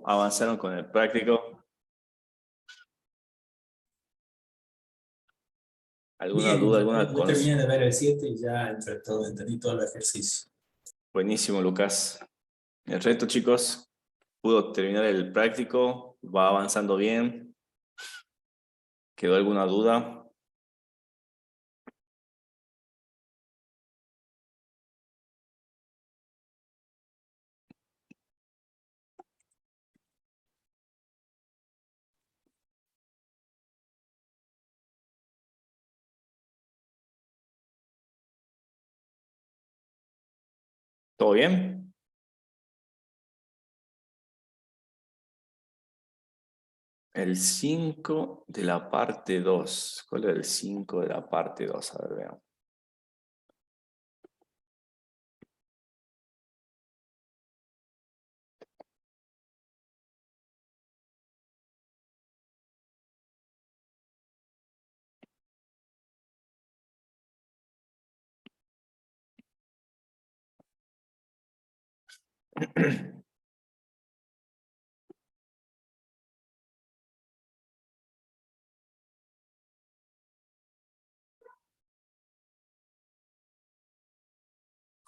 ¿Avanzaron con el práctico? ¿Alguna duda, alguna Yo consulta? terminé de ver el 7 y ya entre todo, entendí todo el ejercicio. Buenísimo, Lucas. El resto, chicos, pudo terminar el práctico, va avanzando bien. ¿Quedó alguna duda? ¿Todo bien? El 5 de la parte 2. ¿Cuál es el 5 de la parte 2? A ver, veamos.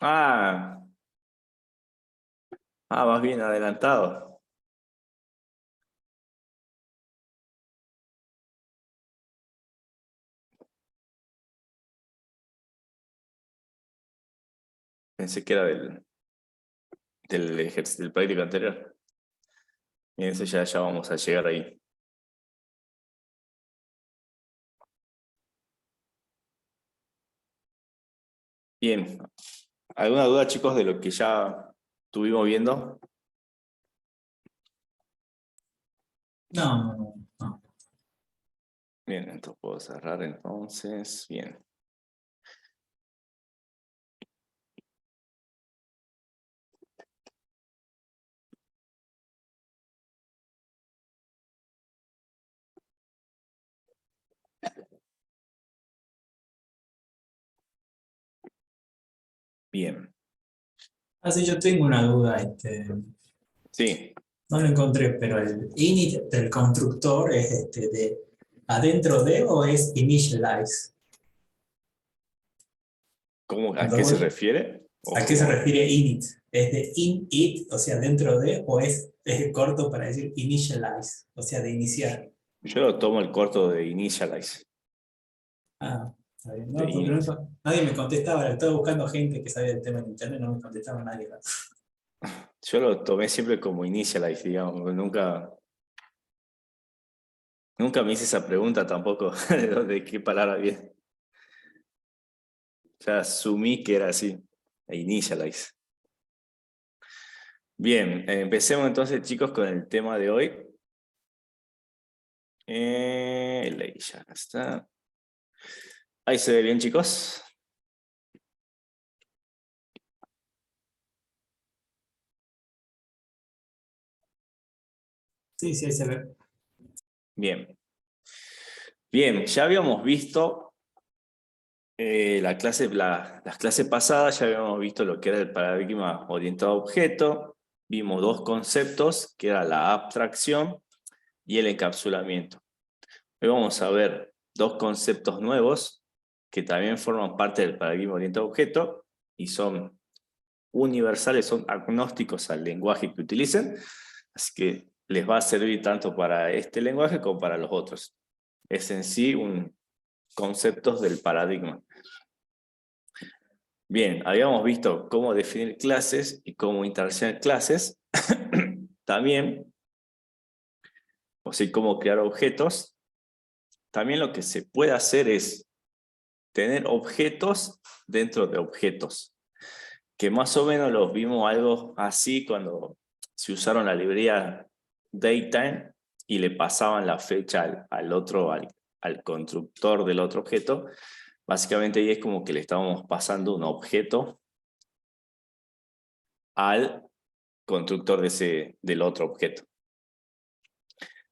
Ah, vas bien adelantado. Pensé que era del ejercicio del práctico anterior. Bien, eso ya vamos a llegar ahí. Bien. ¿Alguna duda, chicos, de lo que ya estuvimos viendo? No. Bien, entonces puedo cerrar entonces. Bien. Bien. Así yo tengo una duda, Sí. no lo encontré, pero el init del constructor es de adentro de o es initialize. ¿A qué se refiere? ¿O ¿A qué se cómo? refiere init? ¿Es de init, o sea, dentro de, o es corto para decir initialize, o sea, de iniciar? Yo lo tomo el corto de initialize, Ah, está bien. de No, porque init. nadie me contestaba, estaba buscando gente que sabía del tema en internet, no me contestaba nadie. Yo lo tomé siempre como initialize, digamos. Nunca me hice esa pregunta tampoco de qué palabra viene. Ya asumí que era así, initialize. Bien, empecemos entonces, chicos, con el tema de hoy. Ley, ya está. Ahí se ve bien, chicos. Sí, sí, ahí se ve. Bien. Bien, ya habíamos visto las clases pasadas, ya habíamos visto lo que era el paradigma orientado a objeto. Vimos dos conceptos, que era la abstracción y el encapsulamiento. Hoy vamos a ver dos conceptos nuevos que también forman parte del paradigma orientado a objeto y son universales, son agnósticos al lenguaje que utilicen, así que les va a servir tanto para este lenguaje como para los otros. Es en sí conceptos del paradigma. Bien, habíamos visto cómo definir clases y cómo interaccionar clases. También, o sea, cómo crear objetos. También lo que se puede hacer es tener objetos dentro de objetos, que más o menos los vimos algo así cuando se usaron la librería datetime y le pasaban la fecha al constructor del otro objeto. Básicamente ahí es como que le estábamos pasando un objeto al constructor del otro objeto.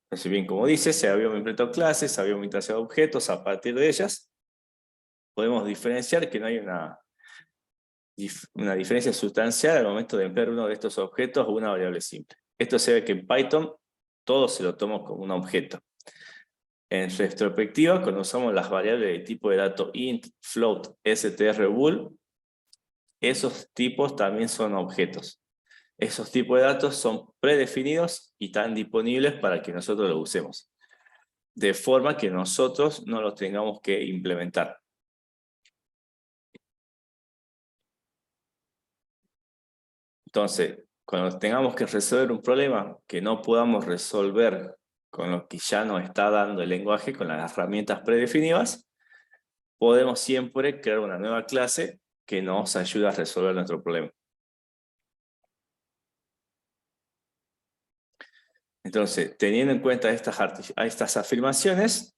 Entonces, bien, como dice, se habíamos implementado clases, habíamos interaccionado objetos, a partir de ellas podemos diferenciar que no hay una diferencia sustancial al momento de emplear uno de estos objetos o una variable simple. Esto se ve que en Python todo se lo toma como un objeto. En retrospectiva, cuando usamos las variables de tipo de dato int, float, str, bool, esos tipos también son objetos. Esos tipos de datos son predefinidos y están disponibles para que nosotros los usemos, de forma que nosotros no los tengamos que implementar. Entonces, cuando tengamos que resolver un problema que no podamos resolver con lo que ya nos está dando el lenguaje, con las herramientas predefinidas, podemos siempre crear una nueva clase que nos ayude a resolver nuestro problema. Entonces, teniendo en cuenta estas afirmaciones,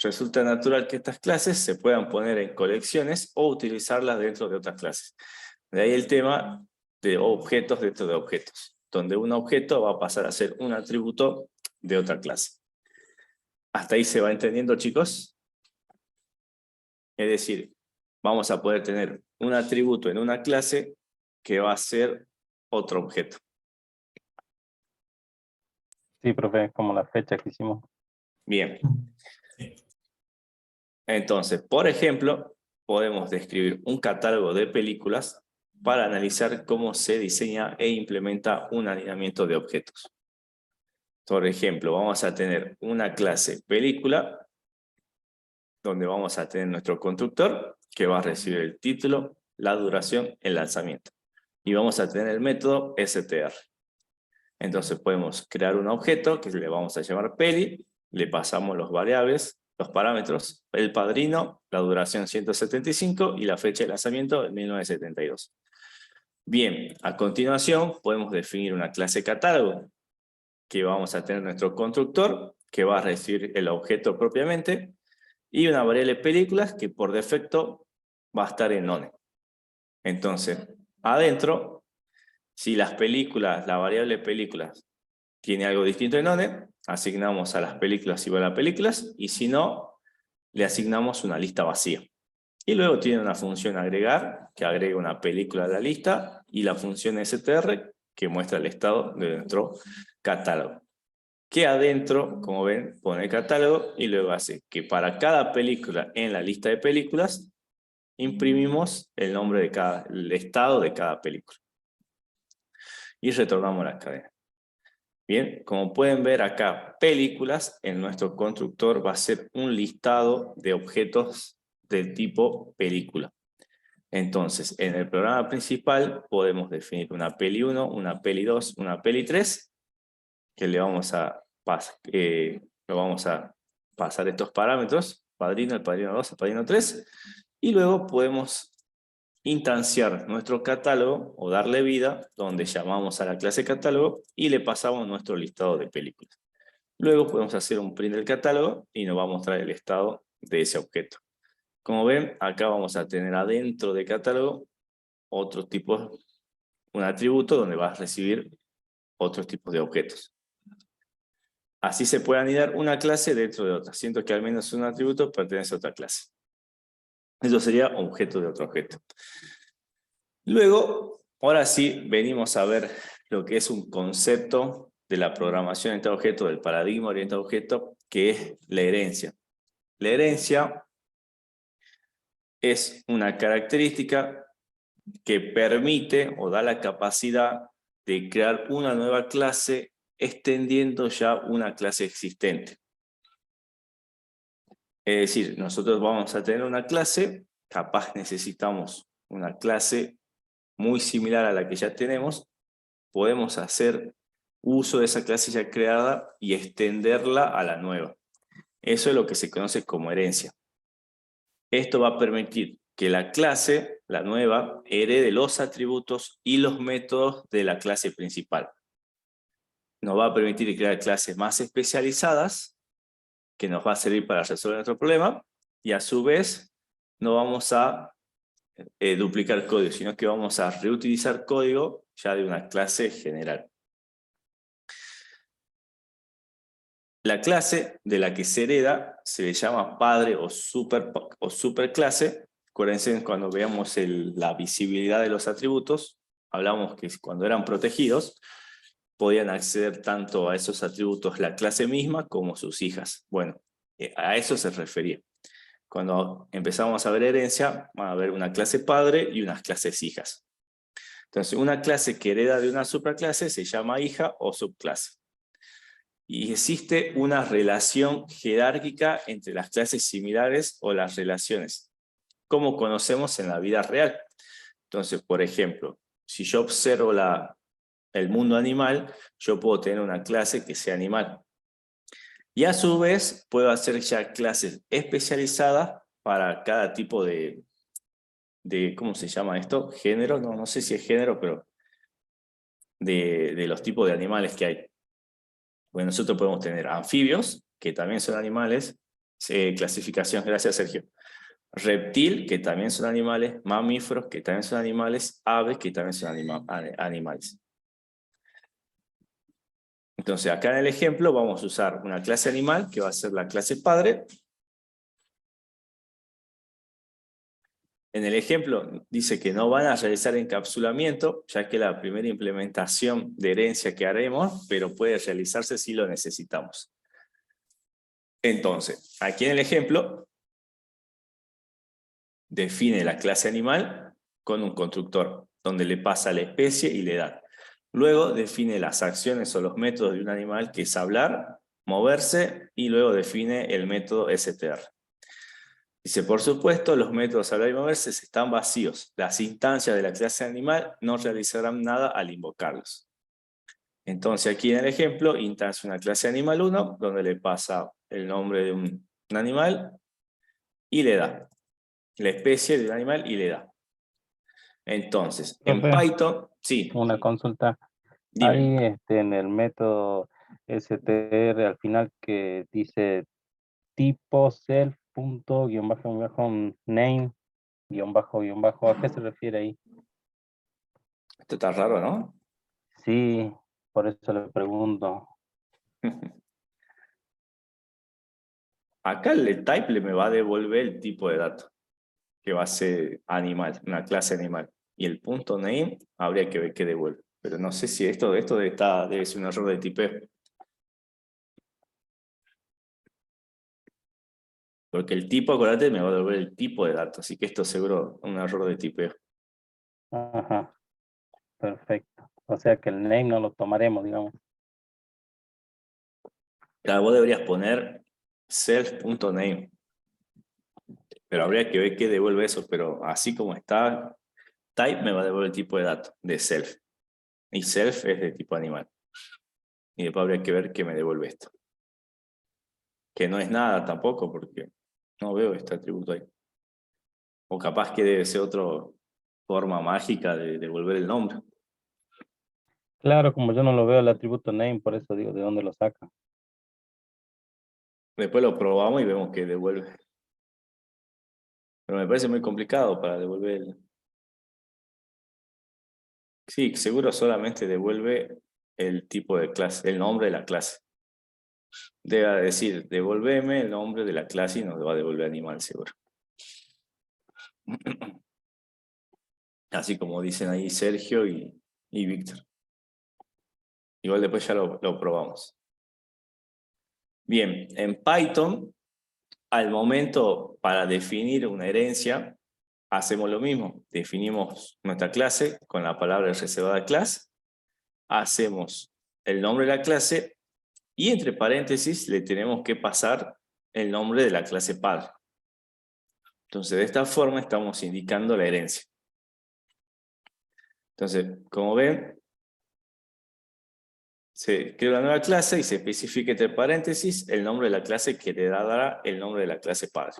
resulta natural que estas clases se puedan poner en colecciones o utilizarlas dentro de otras clases. De ahí el tema de objetos dentro de objetos, donde un objeto va a pasar a ser un atributo de otra clase. ¿Hasta ahí se va entendiendo, chicos? Es decir, vamos a poder tener un atributo en una clase que va a ser otro objeto. Sí, profe, como la fecha que hicimos. Bien. Entonces, por ejemplo, podemos describir un catálogo de películas para analizar cómo se diseña e implementa un alineamiento de objetos. Por ejemplo, vamos a tener una clase película, donde vamos a tener nuestro constructor, que va a recibir el título, la duración, el lanzamiento. Y vamos a tener el método str. Entonces podemos crear un objeto que le vamos a llamar peli, le pasamos los variables, los parámetros, el padrino, la duración 175 y la fecha de lanzamiento de 1972. Bien, a continuación podemos definir una clase catálogo, que vamos a tener nuestro constructor, que va a recibir el objeto propiamente, y una variable películas que por defecto va a estar en none. Entonces, adentro, si las películas, la variable películas, tiene algo distinto en none, asignamos a las películas igual a películas, y si no, le asignamos una lista vacía. Y luego tiene una función agregar, que agrega una película a la lista, y la función str, que muestra el estado de nuestro catálogo. Que adentro, como ven, pone el catálogo, y luego hace que para cada película en la lista de películas, imprimimos el nombre de el estado de cada película. Y retornamos la cadena. Bien, como pueden ver acá, películas, en nuestro constructor va a ser un listado de objetos del tipo película. Entonces, en el programa principal podemos definir una peli 1, una peli 2, una peli 3, que le vamos a pasar estos parámetros, padrino, el padrino 2, el padrino 3, y luego podemos instanciar nuestro catálogo o darle vida, donde llamamos a la clase catálogo y le pasamos nuestro listado de películas. Luego podemos hacer un print del catálogo y nos va a mostrar el estado de ese objeto. Como ven, acá vamos a tener adentro del catálogo otros tipos, un atributo donde va a recibir otros tipos de objetos. Así se puede anidar una clase dentro de otra, siendo que al menos un atributo pertenece a otra clase. Eso sería objeto de otro objeto. Luego, ahora sí, venimos a ver lo que es un concepto de la programación orientada a objeto, del paradigma orientado a objeto, que es la herencia. La herencia es una característica que permite o da la capacidad de crear una nueva clase extendiendo ya una clase existente. Es decir, nosotros vamos a tener una clase, capaz necesitamos una clase muy similar a la que ya tenemos, podemos hacer uso de esa clase ya creada y extenderla a la nueva. Eso es lo que se conoce como herencia. Esto va a permitir que la clase, la nueva, herede los atributos y los métodos de la clase principal. Nos va a permitir crear clases más especializadas, que nos va a servir para resolver nuestro problema, y a su vez no vamos a duplicar código, sino que vamos a reutilizar código ya de una clase general. La clase de la que se hereda se le llama padre o superclase. Acuérdense cuando veamos la visibilidad de los atributos, hablamos que cuando eran protegidos, podían acceder tanto a esos atributos la clase misma como sus hijas. Bueno, a eso se refería. Cuando empezamos a ver herencia, va a haber una clase padre y unas clases hijas. Entonces, una clase que hereda de una supraclase se llama hija o subclase. Y existe una relación jerárquica entre las clases similares o las relaciones, como conocemos en la vida real. Entonces, por ejemplo, si yo observo el mundo animal, yo puedo tener una clase que sea animal. Y a su vez, puedo hacer ya clases especializadas para cada tipo de ¿cómo se llama esto? Género, no sé si es género, pero de los tipos de animales que hay. Bueno, nosotros podemos tener anfibios, que también son animales, clasificación, gracias Sergio. Reptil, que también son animales, mamíferos, que también son animales, aves, que también son animales. Entonces, acá en el ejemplo vamos a usar una clase animal, que va a ser la clase padre. En el ejemplo dice que no van a realizar encapsulamiento, ya que la primera implementación de herencia que haremos, pero puede realizarse si lo necesitamos. Entonces, aquí en el ejemplo, define la clase animal con un constructor, donde le pasa la especie y la edad. Luego define las acciones o los métodos de un animal, que es hablar, moverse, y luego define el método str. Dice, por supuesto, los métodos hablar y moverse están vacíos. Las instancias de la clase animal no realizarán nada al invocarlos. Entonces aquí en el ejemplo, instancia una clase animal 1, donde le pasa el nombre de un animal y le da la especie del animal y le da. Entonces, en Profe, Python, sí, una consulta. dime. Hay en el método str al final que dice tipo self punto guión bajo name guión bajo. ¿A qué se refiere ahí? Esto está raro, ¿no? Sí, por eso le pregunto. Acá el type me va a devolver el tipo de dato, que va a ser animal, una clase animal. Y el punto name habría que ver qué devuelve. Pero no sé si esto debe ser un error de tipeo. Porque el tipo, acuérdate, me va a devolver el tipo de dato. Así que esto seguro es un error de tipeo. Ajá, perfecto. O sea que el name no lo tomaremos, digamos. Claro, vos deberías poner self.name. Pero habría que ver qué devuelve eso. Pero así como está, type me va a devolver el tipo de dato de self. Y self es de tipo animal. Y después habría que ver qué me devuelve esto. Que no es nada tampoco, porque no veo este atributo ahí. O capaz que debe ser otra forma mágica de devolver el nombre. Claro, como yo no lo veo el atributo name, por eso digo, ¿de dónde lo saca? Después lo probamos y vemos que devuelve. Pero me parece muy complicado para devolver el... Sí, seguro solamente devuelve el tipo de clase, el nombre de la clase. Debe decir, devolveme el nombre de la clase y nos va a devolver animal, seguro. Así como dicen ahí Sergio y Víctor. Igual después ya lo probamos. Bien, en Python, al momento para definir una herencia, hacemos lo mismo. Definimos nuestra clase con la palabra reservada class. Hacemos el nombre de la clase y entre paréntesis le tenemos que pasar el nombre de la clase padre. Entonces, de esta forma estamos indicando la herencia. Entonces, como ven, se crea una nueva clase y se especifica entre paréntesis el nombre de la clase que le dará el nombre de la clase padre.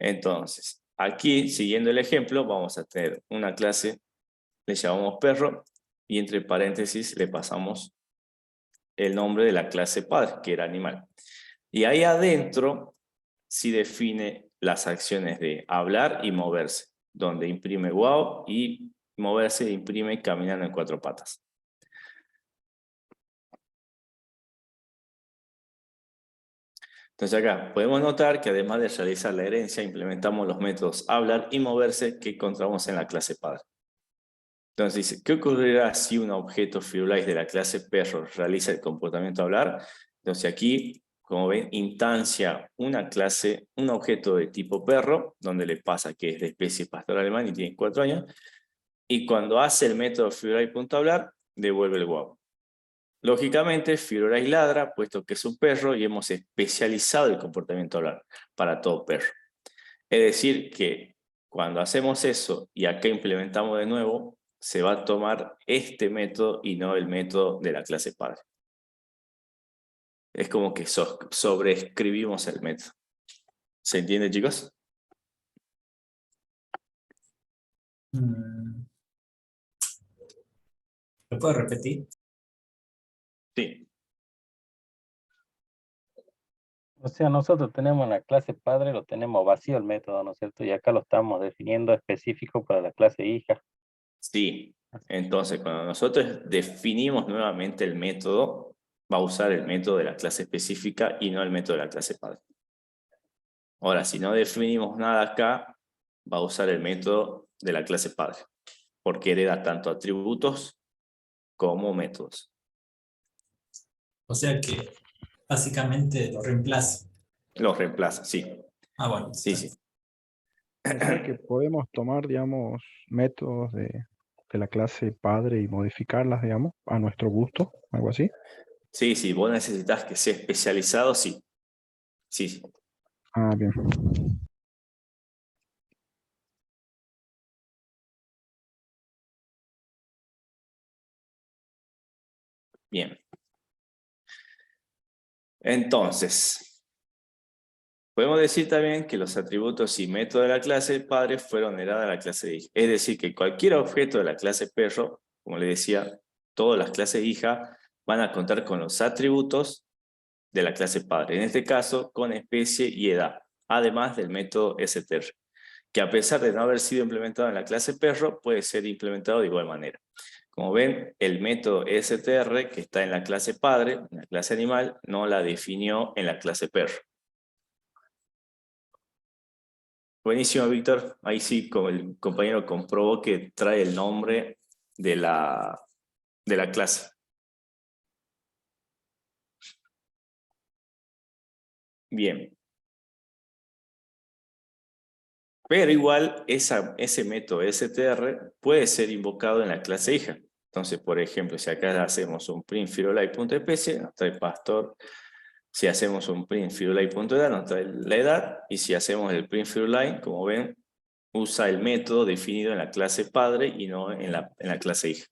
Entonces, aquí, siguiendo el ejemplo, vamos a tener una clase, le llamamos perro, y entre paréntesis le pasamos el nombre de la clase padre, que era animal. Y ahí adentro sí define las acciones de hablar y moverse, donde imprime wow y moverse imprime caminando en 4 patas. Entonces acá podemos notar que además de realizar la herencia, implementamos los métodos hablar y moverse que encontramos en la clase padre. Entonces dice, ¿qué ocurrirá si un objeto Firulais de la clase perro realiza el comportamiento hablar? Entonces aquí, como ven, instancia una clase, un objeto de tipo perro, donde le pasa que es de especie pastor alemán y tiene 4 años, y cuando hace el método Firulais.hablar, devuelve el wow. Lógicamente, Firulais ladra, puesto que es un perro, y hemos especializado el comportamiento hablar para todo perro. Es decir, que cuando hacemos eso y acá implementamos de nuevo, se va a tomar este método y no el método de la clase padre. Es como que sobreescribimos el método. ¿Se entiende, chicos? ¿Lo puedo repetir? Sí. O sea, nosotros tenemos en la clase padre, lo tenemos vacío el método, ¿no es cierto? Y acá lo estamos definiendo específico para la clase hija. Sí. Entonces, cuando nosotros definimos nuevamente el método, va a usar el método de la clase específica y no el método de la clase padre. Ahora, si no definimos nada acá, va a usar el método de la clase padre, porque hereda tanto atributos como métodos. O sea que básicamente lo reemplaza. Los reemplaza, sí. Ah, bueno. Sí, sí. O sea que podemos tomar, digamos, métodos de la clase padre y modificarlas, digamos, a nuestro gusto, algo así. Sí, sí, vos necesitas que sea especializado, sí. Sí, sí. Ah, bien. Bien. Entonces, podemos decir también que los atributos y métodos de la clase padre fueron heredados a la clase hija. Es decir, que cualquier objeto de la clase perro, como le decía, todas las clases hija van a contar con los atributos de la clase padre. En este caso, con especie y edad, además del método str, que a pesar de no haber sido implementado en la clase perro, puede ser implementado de igual manera. Como ven, el método str, que está en la clase padre, en la clase animal, no la definió en la clase perro. Buenísimo, Víctor. Ahí sí, como el compañero comprobó que trae el nombre de la clase. Bien. Pero igual ese método str puede ser invocado en la clase hija. Entonces, por ejemplo, si acá hacemos un print firulais.especie, nos trae pastor. Si hacemos un print firulais.edad, nos trae la edad. Y si hacemos el print firulais, como ven, usa el método definido en la clase padre y no en la clase hija.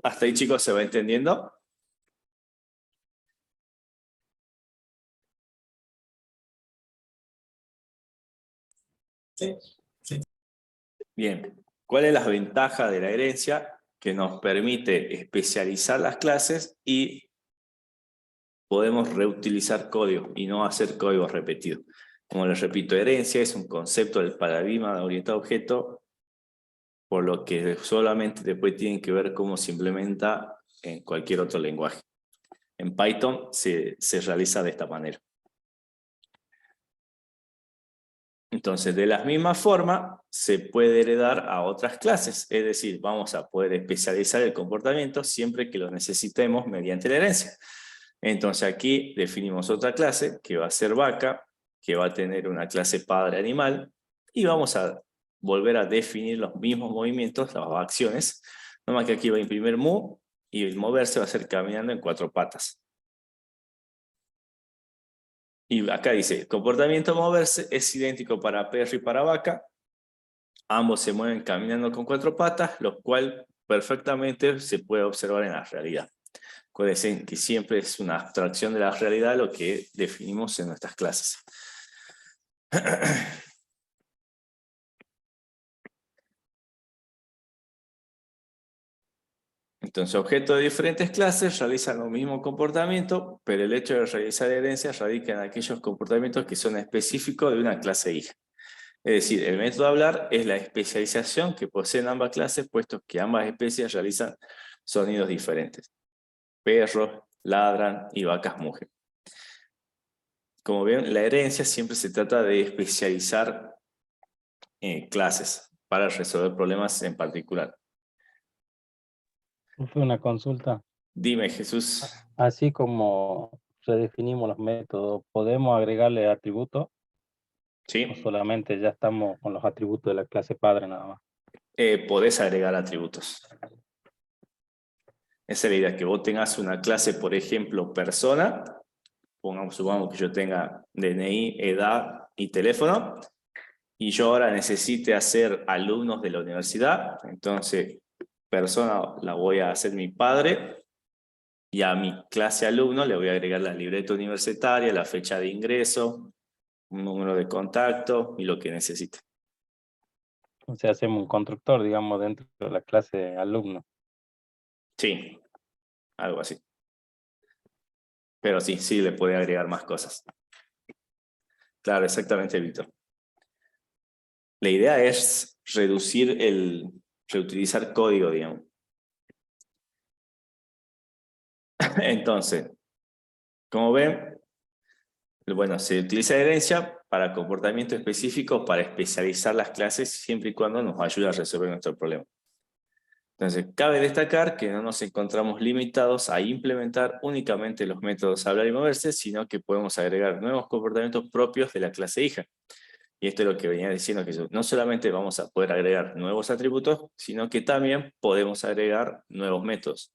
¿Hasta ahí, chicos, se va entendiendo? Sí, sí. Bien. ¿Cuál es la ventaja de la herencia? Que nos permite especializar las clases y podemos reutilizar código y no hacer códigos repetidos. Como les repito, herencia es un concepto del paradigma orientado a objeto, por lo que solamente después tienen que ver cómo se implementa en cualquier otro lenguaje. En Python se realiza de esta manera. Entonces, de la misma forma, se puede heredar a otras clases. Es decir, vamos a poder especializar el comportamiento siempre que lo necesitemos mediante la herencia. Entonces, aquí definimos otra clase que va a ser vaca, que va a tener una clase padre animal, y vamos a volver a definir los mismos movimientos, las acciones. Nomás que aquí va a imprimir mu, y el moverse va a ser caminando en 4 patas. Y acá dice, comportamiento moverse es idéntico para perro y para vaca. Ambos se mueven caminando con 4 patas, lo cual perfectamente se puede observar en la realidad. Acuérdense que siempre es una abstracción de la realidad lo que definimos en nuestras clases. Entonces, objetos de diferentes clases realizan el mismo comportamiento, pero el hecho de realizar herencias radica en aquellos comportamientos que son específicos de una clase hija. Es decir, el método hablar es la especialización que poseen ambas clases, puesto que ambas especies realizan sonidos diferentes. Perros ladran y vacas mugen. Como ven, la herencia siempre se trata de especializar clases para resolver problemas en particular. Fue una consulta. Dime, Jesús. Así como redefinimos los métodos, ¿podemos agregarle atributos? ¿O ¿Sí? solamente ya estamos con los atributos de la clase padre nada más? Podés agregar atributos. Esa es la idea, que vos tengas una clase, por ejemplo, persona, supongamos que yo tenga DNI, edad y teléfono, y yo ahora necesite hacer alumnos de la universidad, entonces persona la voy a hacer mi padre, y a mi clase alumno le voy a agregar la libreta universitaria, la fecha de ingreso, un número de contacto y lo que necesite. O sea, hacemos un constructor, digamos, dentro de la clase alumno. Sí, algo así. Pero sí le puede agregar más cosas. Claro, exactamente, Víctor. La idea es reutilizar código, digamos. Entonces, como ven, bueno, se utiliza herencia para comportamientos específicos para especializar las clases siempre y cuando nos ayude a resolver nuestro problema. Entonces, cabe destacar que no nos encontramos limitados a implementar únicamente los métodos hablar y moverse, sino que podemos agregar nuevos comportamientos propios de la clase hija. Y esto es lo que venía diciendo, que no solamente vamos a poder agregar nuevos atributos, sino que también podemos agregar nuevos métodos.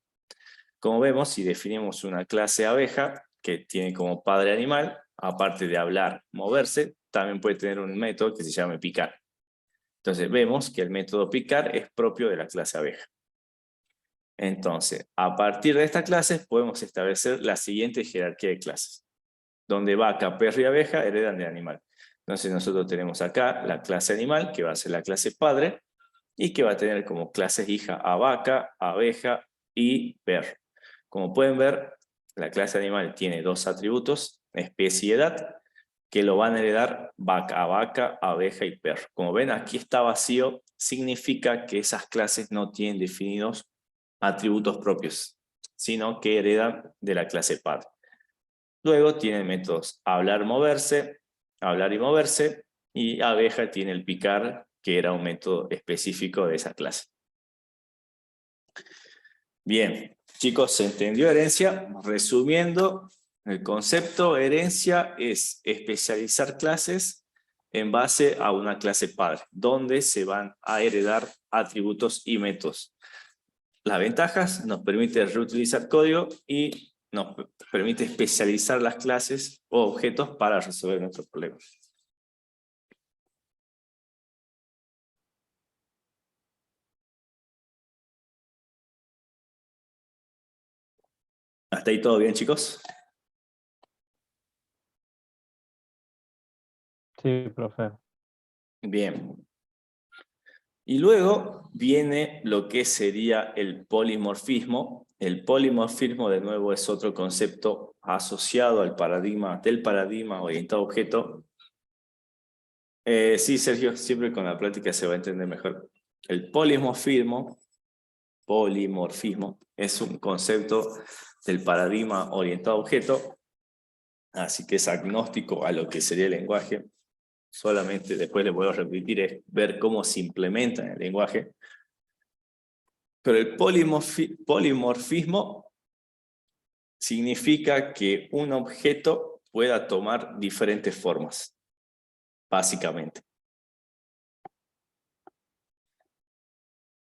Como vemos, si definimos una clase abeja, que tiene como padre animal, aparte de hablar, moverse, también puede tener un método que se llama picar. Entonces vemos que el método picar es propio de la clase abeja. Entonces, a partir de esta clase podemos establecer la siguiente jerarquía de clases, donde vaca, perro y abeja heredan de animal. Entonces nosotros tenemos acá la clase animal, que va a ser la clase padre, y que va a tener como clases hija a vaca, abeja y perro. Como pueden ver, la clase animal tiene dos atributos, especie y edad, que lo van a heredar vaca a vaca, abeja y perro. Como ven, aquí está vacío, significa que esas clases no tienen definidos atributos propios, sino que heredan de la clase padre. Luego tienen métodos hablar, moverse, hablar y moverse, y abeja tiene el picar, que era un método específico de esa clase. Bien, chicos, ¿se entendió herencia? Resumiendo, el concepto herencia es especializar clases en base a una clase padre, donde se van a heredar atributos y métodos. Las ventajas nos permite reutilizar código y nos permite especializar las clases o objetos para resolver nuestros problemas. ¿Hasta ahí todo bien, chicos? Sí, profe. Bien. Y luego viene lo que sería el polimorfismo. El polimorfismo, de nuevo, es otro concepto asociado al paradigma orientado a objeto. Sí, Sergio, siempre con la práctica se va a entender mejor. El polimorfismo es un concepto del paradigma orientado a objeto, así que es agnóstico a lo que sería el lenguaje. Solamente después les voy a repetir, es ver cómo se implementa en el lenguaje. Pero el polimorfismo significa que un objeto pueda tomar diferentes formas, básicamente.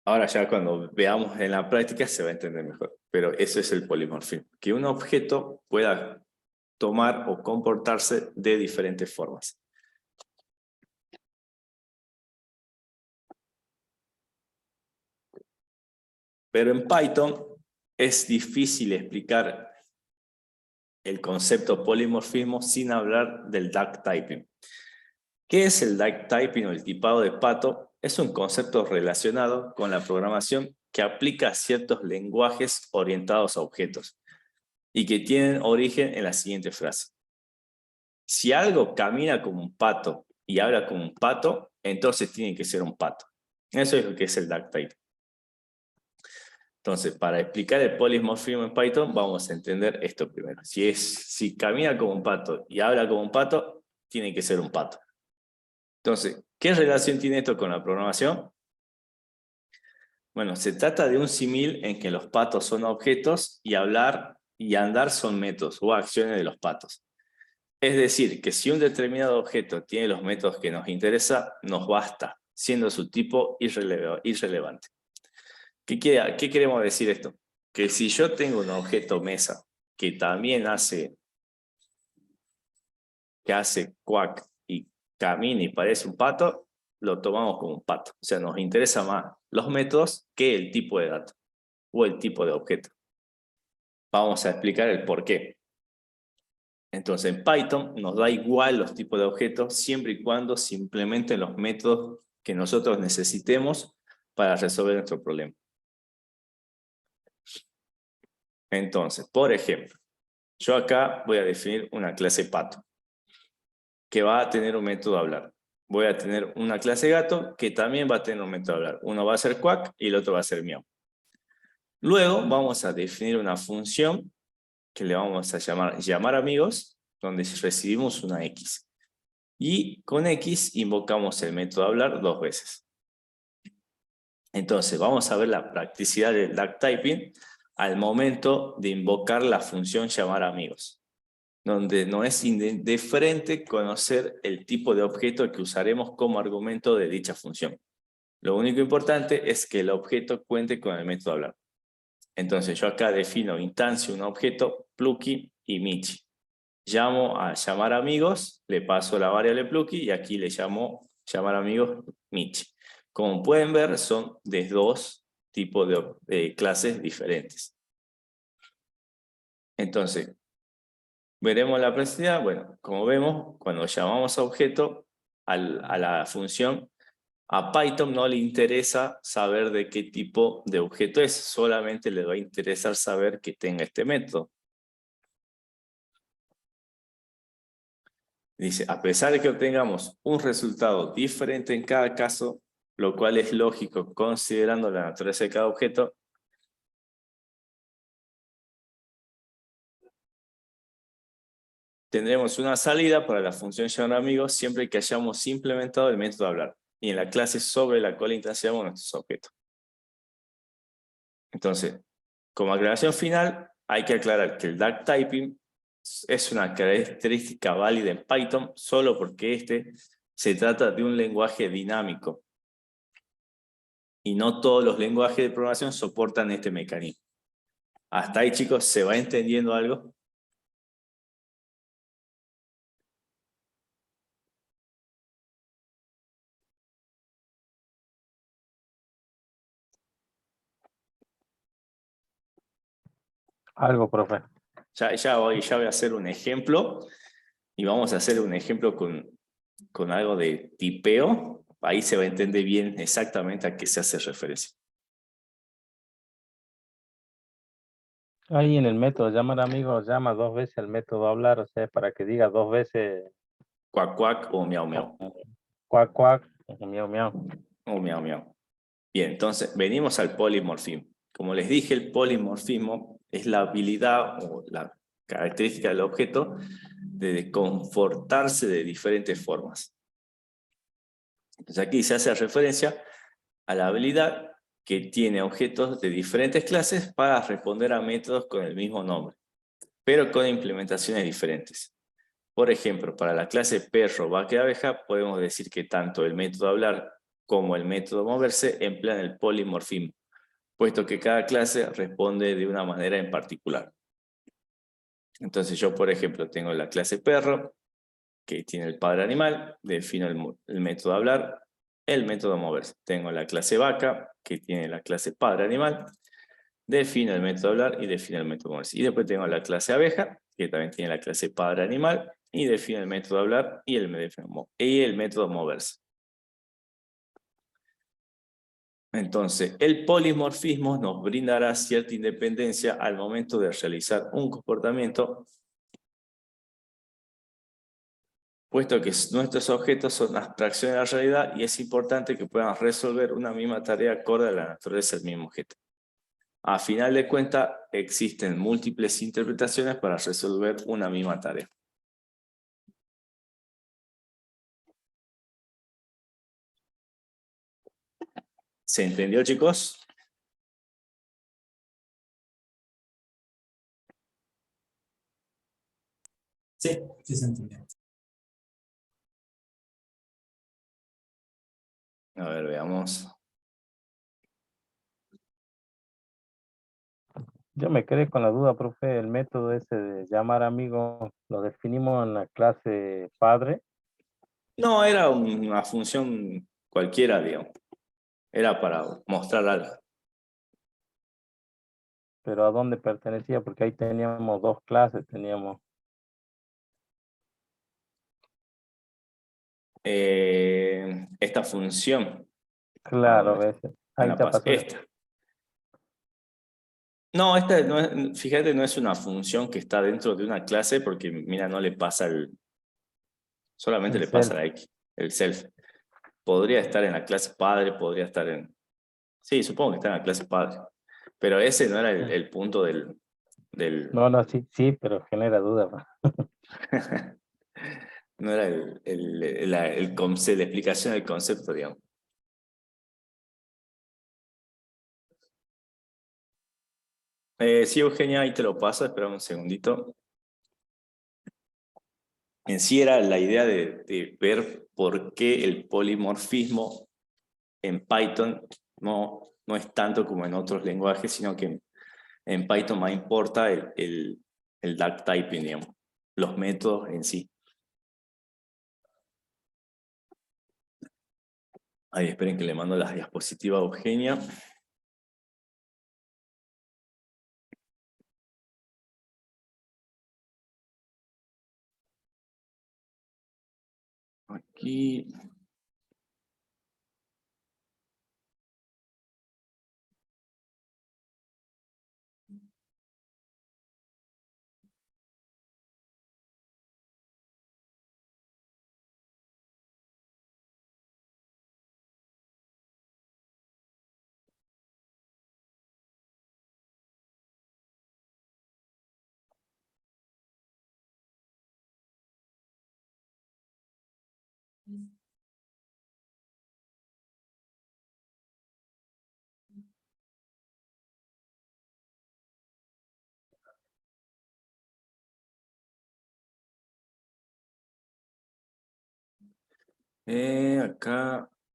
Ahora ya cuando veamos en la práctica se va a entender mejor, pero eso es el polimorfismo, que un objeto pueda tomar o comportarse de diferentes formas. Pero en Python es difícil explicar el concepto polimorfismo sin hablar del duck typing. ¿Qué es el duck typing o el tipado de pato? Es un concepto relacionado con la programación que aplica a ciertos lenguajes orientados a objetos y que tienen origen en la siguiente frase. Si algo camina como un pato y habla como un pato, entonces tiene que ser un pato. Eso es lo que es el duck typing. Entonces, para explicar el polimorfismo en Python, vamos a entender esto primero. Si camina como un pato y habla como un pato, tiene que ser un pato. Entonces, ¿qué relación tiene esto con la programación? Bueno, se trata de un símil en que los patos son objetos y hablar y andar son métodos o acciones de los patos. Es decir, que si un determinado objeto tiene los métodos que nos interesa, nos basta, siendo su tipo irrelevante. ¿Qué queremos decir esto? Que si yo tengo un objeto mesa que también hace quack y camina y parece un pato, lo tomamos como un pato. O sea, nos interesa más los métodos que el tipo de dato o el tipo de objeto. Vamos a explicar el por qué. Entonces, en Python nos da igual los tipos de objetos siempre y cuando se implementen los métodos que nosotros necesitemos para resolver nuestro problema. Entonces, por ejemplo, yo acá voy a definir una clase pato que va a tener un método hablar. Voy a tener una clase gato que también va a tener un método hablar. Uno va a ser quack y el otro va a ser miau. Luego vamos a definir una función que le vamos a llamar amigos, donde recibimos una X. Y con X invocamos el método hablar 2 veces. Entonces vamos a ver la practicidad del duck typing al momento de invocar la función llamar amigos, donde no es de frente conocer el tipo de objeto que usaremos como argumento de dicha función. Lo único importante es que el objeto cuente con el método hablar. Entonces yo acá defino instancia un objeto, Plucky y Michi. Llamo a llamar amigos, le paso la variable Plucky y aquí le llamo llamar amigos Michi. Como pueden ver, son de 2 tipos de clases diferentes. Entonces, veremos la practicidad. Bueno, como vemos, cuando llamamos a objeto, a la función, a Python no le interesa saber de qué tipo de objeto es, solamente le va a interesar saber que tenga este método. Dice, a pesar de que obtengamos un resultado diferente en cada caso, lo cual es lógico considerando la naturaleza de cada objeto, tendremos una salida para la función llamar amigos siempre que hayamos implementado el método hablar y en la clase sobre la cual instanciamos nuestros objetos. Entonces, como aclaración final, hay que aclarar que el duck typing es una característica válida en Python solo porque se trata de un lenguaje dinámico y no todos los lenguajes de programación soportan este mecanismo. Hasta ahí, chicos, ¿se va entendiendo algo? Algo, profe. Ya voy a hacer un ejemplo y vamos a hacer un ejemplo con algo de tipeo. Ahí se va a entender bien exactamente a qué se hace referencia. Ahí en el método llamar amigos, llama 2 veces el método hablar, o sea, para que diga 2 veces Cuac, cuac o miau, miau. cuac, cuac, miau, miau. O miau, miau. Bien, entonces venimos al polimorfismo. Como les dije, el polimorfismo es la habilidad o la característica del objeto de comportarse de diferentes formas. Entonces aquí se hace referencia a la habilidad que tiene objetos de diferentes clases para responder a métodos con el mismo nombre, pero con implementaciones diferentes. Por ejemplo, para la clase perro, vaca y abeja, podemos decir que tanto el método hablar como el método moverse emplean el polimorfismo, puesto que cada clase responde de una manera en particular. Entonces yo, por ejemplo, tengo la clase perro, que tiene el padre animal, defino el método hablar, el método moverse. Tengo la clase vaca, que tiene la clase padre animal, defino el método hablar y defino el método moverse. Y después tengo la clase abeja, que también tiene la clase padre animal, y defino el método hablar y el método moverse. Entonces, el polimorfismo nos brindará cierta independencia al momento de realizar un comportamiento, puesto que nuestros objetos son abstracciones de la realidad y es importante que puedan resolver una misma tarea acorde a la naturaleza del mismo objeto. A final de cuentas, existen múltiples interpretaciones para resolver una misma tarea. ¿Se entendió, chicos? Sí, sí se entendió. A ver, veamos. Yo me quedé con la duda, profe, el método ese de llamar amigo, ¿lo definimos en la clase padre? No, era una función cualquiera, digamos. Era para mostrar algo. Pero ¿a dónde pertenecía? Porque ahí teníamos dos clases, teníamos... Esta función. ¿A Claro, dónde? ¿ves? Ahí te pasó. Esta. No, esta no es, fíjate, no es una función que está dentro de una clase porque, mira, no le pasa solamente El le pasa self. la X, el self. Podría estar en la clase padre, podría estar en... Sí, supongo que está en la clase padre. Pero ese no era el punto del... No, no, sí, sí, pero genera duda, pa. No era la explicación del concepto, digamos. Sí, Eugenia, ahí te lo paso, espera un segundito. En sí era la idea de ver por qué el polimorfismo en Python no es tanto como en otros lenguajes, sino que en Python más importa el duck typing, digamos, los métodos en sí. Ahí esperen que le mando las diapositivas a Eugenia. Aquí.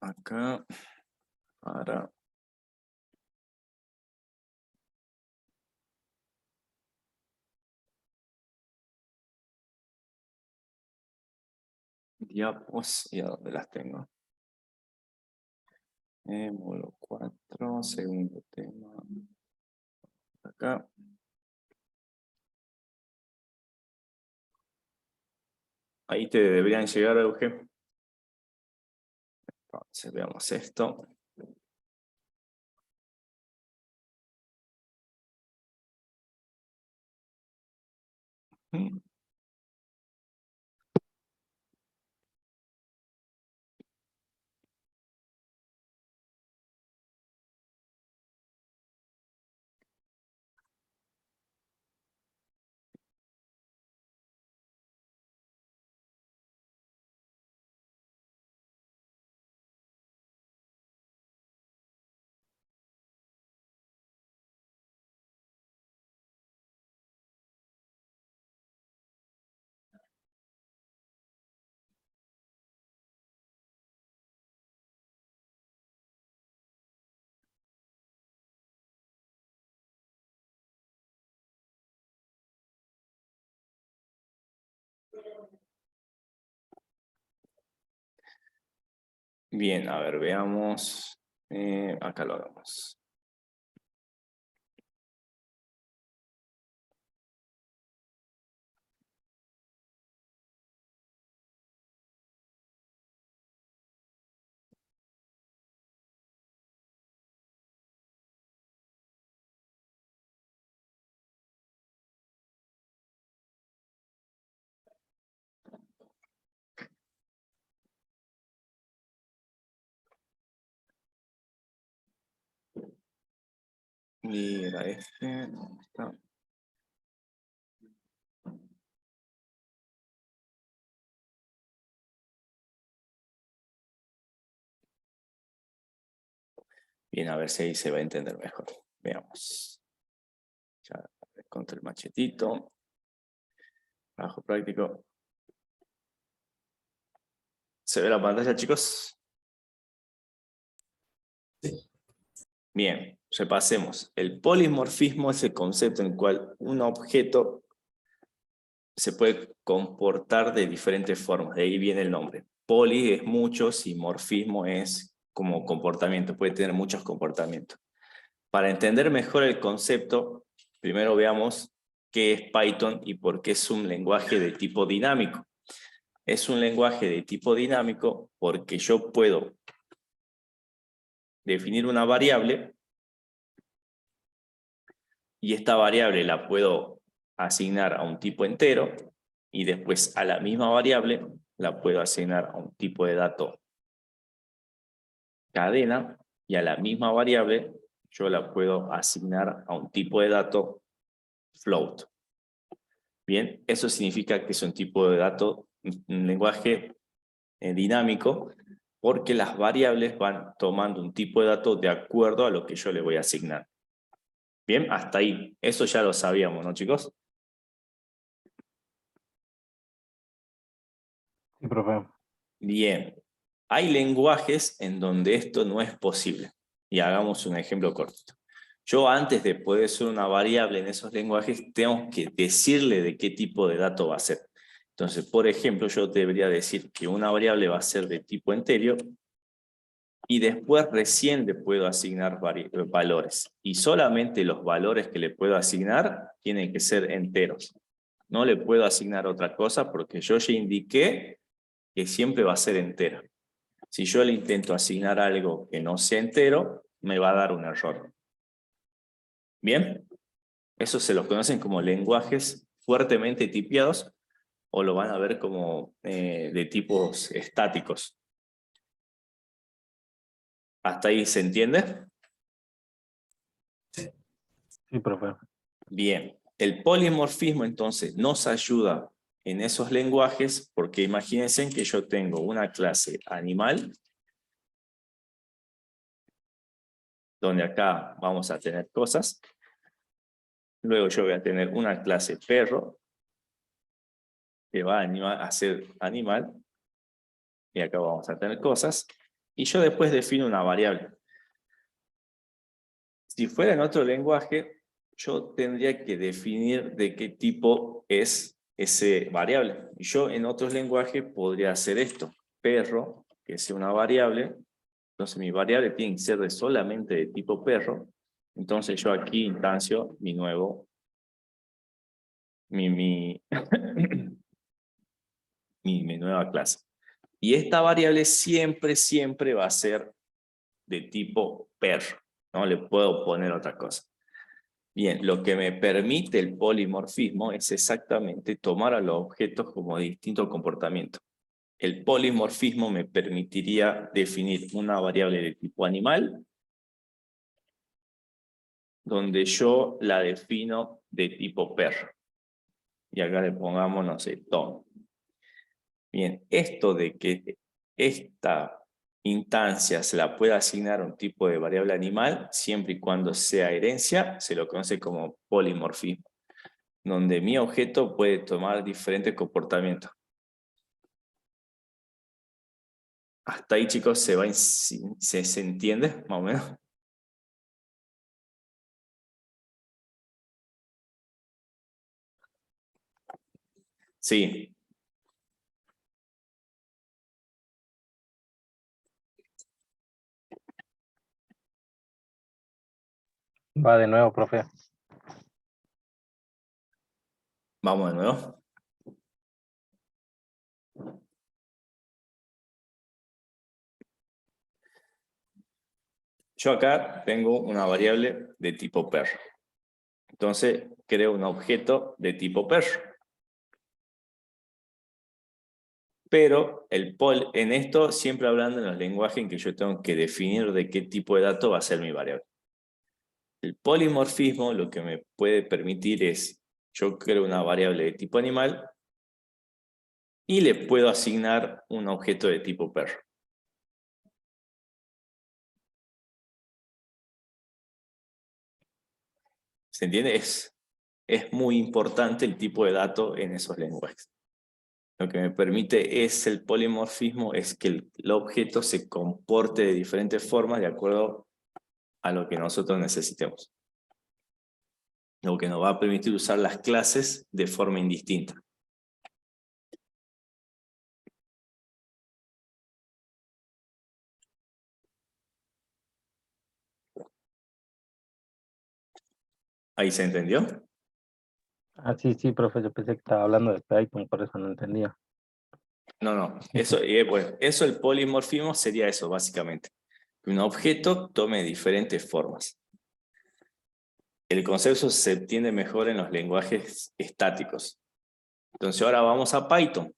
Acá, para... Diapos, ¿y a dónde las tengo? Módulo 4, segundo tema. Acá. Ahí te deberían llegar, Euge. Entonces, veamos esto. Bien, a ver, veamos. Acá lo vemos. Y era este. ¿Dónde está? Bien, a ver si ahí se va a entender mejor. Veamos. Ya, contra el machetito. Trabajo práctico. ¿Se ve la pantalla, chicos? Sí. Bien, repasemos. El polimorfismo es el concepto en el cual un objeto se puede comportar de diferentes formas. De ahí viene el nombre. Poli es muchos y morfismo es como comportamiento. Puede tener muchos comportamientos. Para entender mejor el concepto, primero veamos qué es Python y por qué es un lenguaje de tipo dinámico. Es un lenguaje de tipo dinámico porque yo puedo definir una variable y esta variable la puedo asignar a un tipo entero y después a la misma variable la puedo asignar a un tipo de dato cadena y a la misma variable yo la puedo asignar a un tipo de dato float. Bien, eso significa que es un tipo de dato, un lenguaje dinámico, porque las variables van tomando un tipo de dato de acuerdo a lo que yo le voy a asignar. Bien, hasta ahí. Eso ya lo sabíamos, ¿no, chicos? Sí, profe. Bien. Hay lenguajes en donde esto no es posible. Y hagamos un ejemplo cortito. Yo antes de poder ser una variable en esos lenguajes, tengo que decirle de qué tipo de dato va a ser. Entonces, por ejemplo, yo debería decir que una variable va a ser de tipo entero y después recién le puedo asignar valores. Y solamente los valores que le puedo asignar tienen que ser enteros. No le puedo asignar otra cosa porque yo ya indiqué que siempre va a ser entero. Si yo le intento asignar algo que no sea entero, me va a dar un error. ¿Bien? Eso se los conocen como lenguajes fuertemente tipiados o lo van a ver como de tipos estáticos. ¿Hasta ahí se entiende? Sí, profe. Bien. El polimorfismo entonces nos ayuda en esos lenguajes porque imagínense que yo tengo una clase animal donde acá vamos a tener cosas. Luego yo voy a tener una clase perro que va a ser animal. Y acá vamos a tener cosas. Y yo después defino una variable. Si fuera en otro lenguaje, yo tendría que definir de qué tipo es ese variable. Y yo en otros lenguajes podría hacer esto. Perro, que sea una variable. Entonces mi variable tiene que ser solamente de tipo perro. Entonces yo aquí instancio mi nuevo, mi nueva clase. Y esta variable siempre va a ser de tipo perro. No le puedo poner otra cosa. Bien, lo que me permite el polimorfismo es exactamente tomar a los objetos como distinto comportamiento. El polimorfismo me permitiría definir una variable de tipo animal, donde yo la defino de tipo perro. Y acá le pongamos, no sé, Tom. Bien, esto de que esta instancia se la pueda asignar a un tipo de variable animal, siempre y cuando sea herencia, se lo conoce como polimorfismo, donde mi objeto puede tomar diferentes comportamientos. Hasta ahí, chicos, se entiende, más o menos. Sí. Va de nuevo, profe. Vamos de nuevo. Yo acá tengo una variable de tipo perro. Entonces, creo un objeto de tipo perro. Pero en esto siempre hablando en los lenguajes en que yo tengo que definir de qué tipo de dato va a ser mi variable. El polimorfismo lo que me puede permitir es, yo creo una variable de tipo animal y le puedo asignar un objeto de tipo perro. ¿Se entiende? Es muy importante el tipo de dato en esos lenguajes. Lo que me permite es el polimorfismo, es que el objeto se comporte de diferentes formas de acuerdo a lo que nosotros necesitemos. Lo que nos va a permitir usar las clases de forma indistinta. ¿Ahí se entendió? Ah, sí, sí, profe, yo pensé que estaba hablando de Python, por eso no entendía. No. Bueno, eso el polimorfismo sería eso, básicamente. Que un objeto tome diferentes formas. El concepto se entiende mejor en los lenguajes estáticos. Entonces ahora vamos a Python.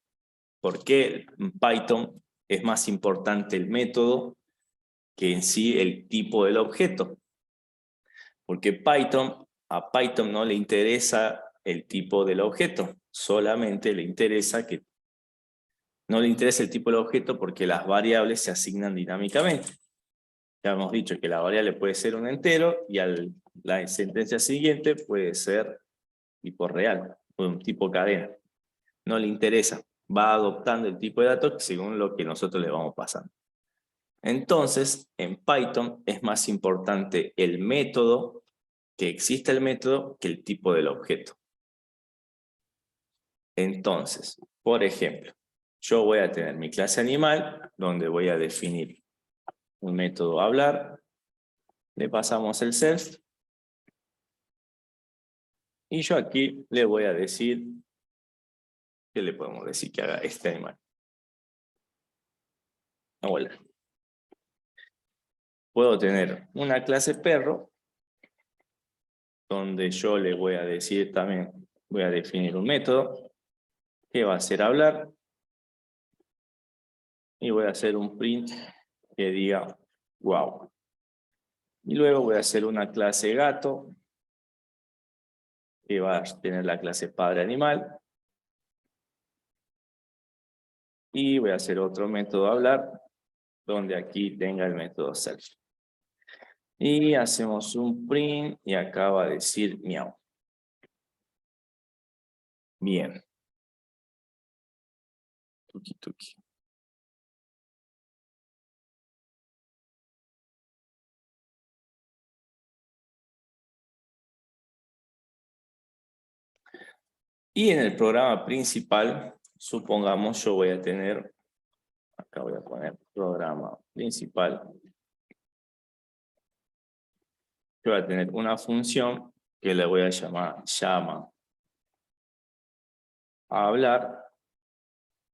¿Por qué en Python es más importante el método que en sí el tipo del objeto? Porque a Python no le interesa el tipo del objeto, solamente le interesa que no le interesa el tipo del objeto porque las variables se asignan dinámicamente. Ya hemos dicho que la variable puede ser un entero y la sentencia siguiente puede ser tipo real, o un tipo cadena. No le interesa, va adoptando el tipo de datos según lo que nosotros le vamos pasando. Entonces, en Python es más importante el método, que exista el método, que el tipo del objeto. Entonces, por ejemplo, yo voy a tener mi clase animal, donde voy a definir un método hablar, le pasamos el self, y yo aquí le voy a decir, ¿qué le podemos decir que haga este animal? Hola. Puedo tener una clase perro, donde yo le voy a decir también, voy a definir un método, que va a ser hablar, y voy a hacer un print que diga wow. Y luego voy a hacer una clase gato, que va a tener la clase padre animal, y voy a hacer otro método hablar, donde aquí tenga el método self. Y hacemos un print, y acá va a decir miau. Bien. Tuki tuki. Y en el programa principal, supongamos yo voy a tener, acá voy a poner programa principal. Yo voy a tener una función que le voy a llamar llama a hablar,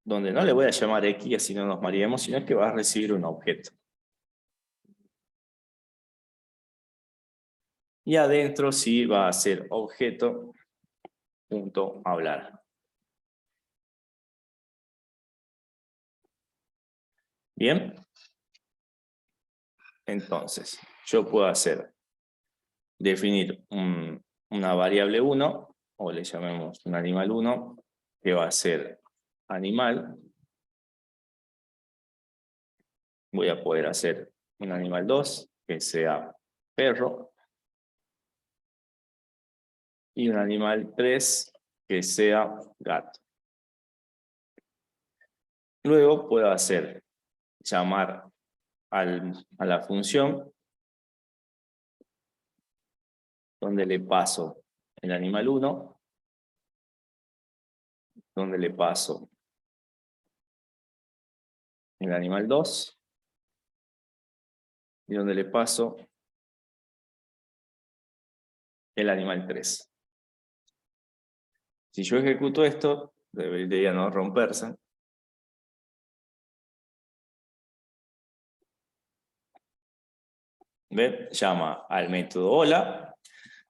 donde no le voy a llamar X, así no nos mareemos, sino que va a recibir un objeto. Y adentro sí va a ser objeto.hablar. ¿Bien? Entonces, yo puedo definir una variable 1, o le llamemos un animal 1, que va a ser animal. Voy a poder hacer un animal 2, que sea perro. Y un animal 3, que sea gato. Luego puedo llamar a la función, donde le paso el animal 1, donde le paso el animal 2, y donde le paso el animal 3. Si yo ejecuto esto, debería no romperse. ¿Ven? Llama al método hola,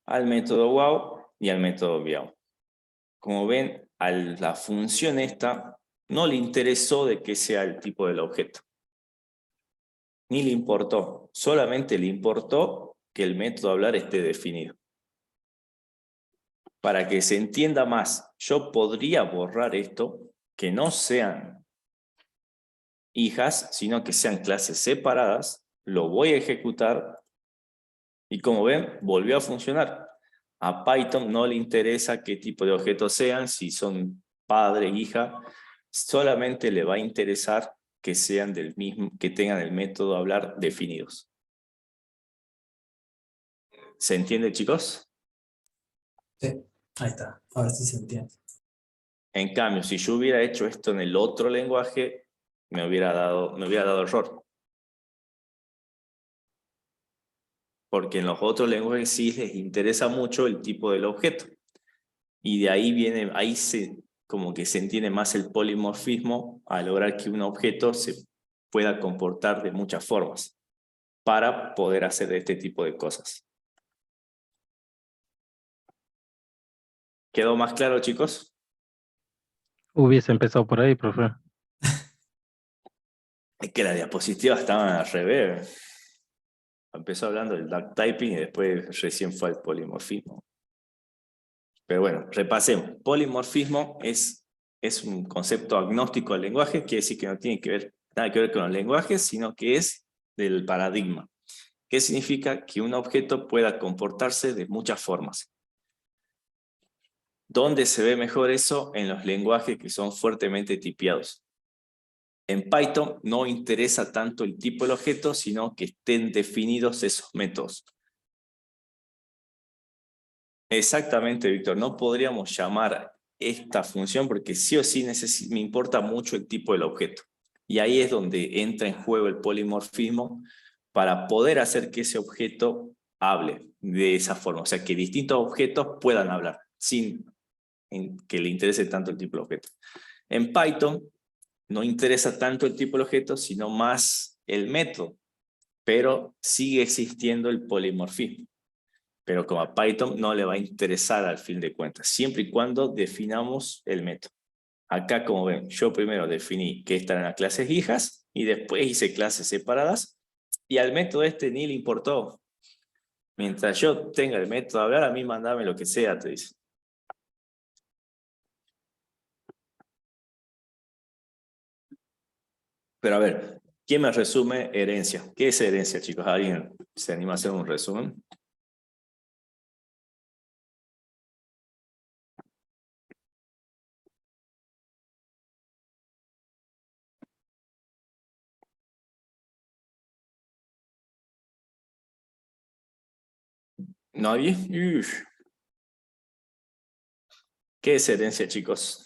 al método wow y al método miau. Como ven, a la función esta no le interesó de qué sea el tipo del objeto. Ni le importó, solamente le importó que el método hablar esté definido. Para que se entienda más, yo podría borrar esto, que no sean hijas, sino que sean clases separadas, lo voy a ejecutar y como ven, volvió a funcionar. A Python no le interesa qué tipo de objetos sean, si son padre, hija, solamente le va a interesar que sean del mismo, que tengan el método hablar definidos. ¿Se entiende, chicos? Sí, ahí está. Ahora sí se entiende. En cambio, si yo hubiera hecho esto en el otro lenguaje, me hubiera dado error. Porque en los otros lenguajes sí les interesa mucho el tipo del objeto. Y de ahí viene, como que se entiende más el polimorfismo a lograr que un objeto se pueda comportar de muchas formas para poder hacer este tipo de cosas. ¿Quedó más claro, chicos? Hubiese empezado por ahí, profe. Es que las diapositivas estaban al revés. Empezó hablando del duck typing y después recién fue al polimorfismo. Pero bueno, repasemos. Polimorfismo es un concepto agnóstico al lenguaje, quiere decir que no tiene nada que ver con los lenguajes, sino que es del paradigma. ¿Qué significa? Que un objeto pueda comportarse de muchas formas. ¿Dónde se ve mejor eso? En los lenguajes que son fuertemente tipiados. En Python no interesa tanto el tipo del objeto, sino que estén definidos esos métodos. Exactamente, Víctor. No podríamos llamar esta función porque sí o sí me importa mucho el tipo del objeto. Y ahí es donde entra en juego el polimorfismo para poder hacer que ese objeto hable de esa forma. O sea, que distintos objetos puedan hablar sin que le interese tanto el tipo de objeto. En Python no interesa tanto el tipo de objeto, sino más el método. Pero sigue existiendo el polimorfismo. Pero como a Python no le va a interesar al fin de cuentas, siempre y cuando definamos el método. Acá, como ven, yo primero definí que estas eran las clases hijas y después hice clases separadas y al método este ni le importó. Mientras yo tenga el método de hablar, a mí mandame lo que sea, te dice. Pero a ver, ¿quién me resume herencia? ¿Qué es herencia, chicos? ¿Alguien se anima a hacer un resumen? ¿Nadie? Uf. ¿Qué es herencia, chicos?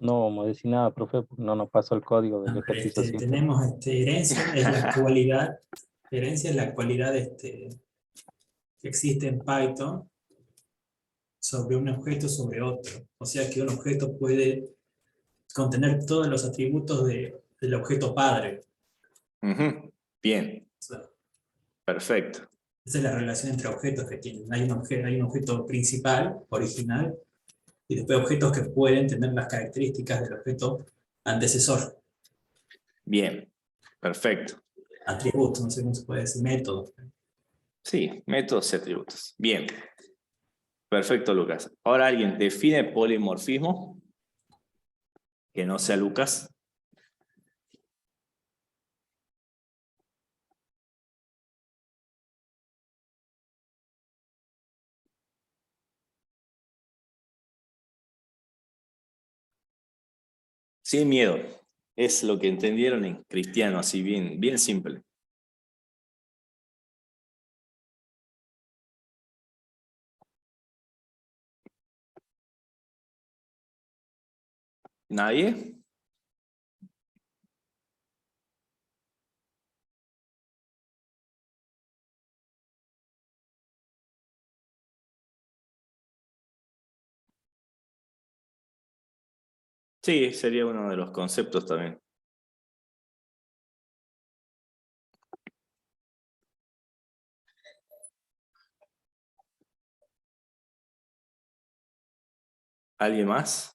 No vamos a decir nada, profe, porque no nos pasó el código del ejercicio simple. Tenemos herencia, es la cualidad, herencia es la cualidad que existe en Python sobre un objeto sobre otro. O sea que un objeto puede contener todos los atributos del objeto padre. Bien, O sea, perfecto. esa es la relación entre objetos que tienen. Hay un objeto principal, original, y después objetos que pueden tener las características del objeto antecesor. Bien, perfecto. Atributos, no sé cómo se puede decir, método. Sí, métodos y atributos. Bien. Perfecto, Lucas. Ahora alguien define polimorfismo, que no sea Lucas. Sin miedo. Es lo que entendieron en cristiano, así bien, bien simple. ¿Nadie? Sí, sería uno de los conceptos también. ¿Alguien más?